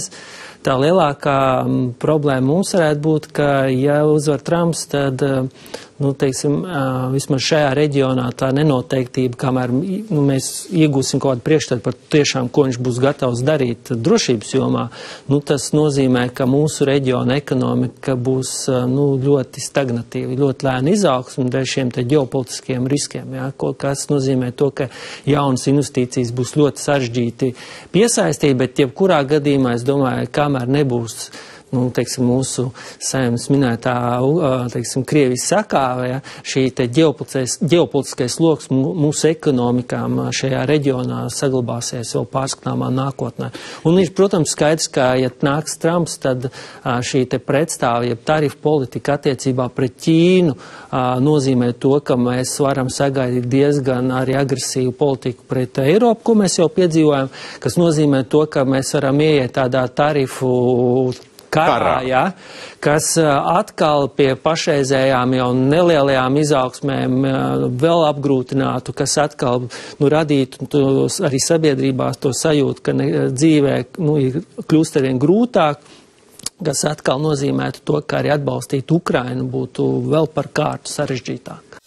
ziņas. Tā lielākā problēma mums varētu būt, ka, ja uzvar Trumps, tad, teiksim, vismaz šajā reģionā tā nenoteiktība, kamēr mēs iegūsim kaut kādu priekšstatu par tiešām, ko viņš būs gatavs darīt drošības jomā, tas nozīmē, ka mūsu reģiona ekonomika būs ļoti stagnatīva, ļoti lēna izaugsme dēļ šiem te ģeopolitiskiem riskiem, ja, kas nozīmē to, ka jaunas investīcijas būs ļoti sarežģīti piesaistīt, bet jebkurā gadījumā, es domāju, kamēr nebūs, teiksim, mūsu saimnes minētā, teiksim, Krievijas sakāve, ja, šī te ģeopolitiskais loks mūsu ekonomikām šajā reģionā saglabāsies vēl pārskatāmā nākotnē. Un ir, protams, skaidrs, ka, ja nāks Trumps, tad šī te pretstāva, ja tarifu politika attiecībā pret Ķīnu nozīmē to, ka mēs varam sagaidīt diezgan arī agresīvu politiku pret Eiropu, ko mēs jau piedzīvojam, kas nozīmē to, ka mēs varam ieiet tādā tarifu karā, ja, kas atkal pie pašreizējām jau nelielajām izaugsmēm vēl apgrūtinātu, kas atkal radītu arī sabiedrībā to sajūtu, ka dzīvē kļūst arvien grūtāk, kas atkal nozīmētu to, ka arī atbalstīt Ukrainu būtu vēl par kārtu sarežģītāk.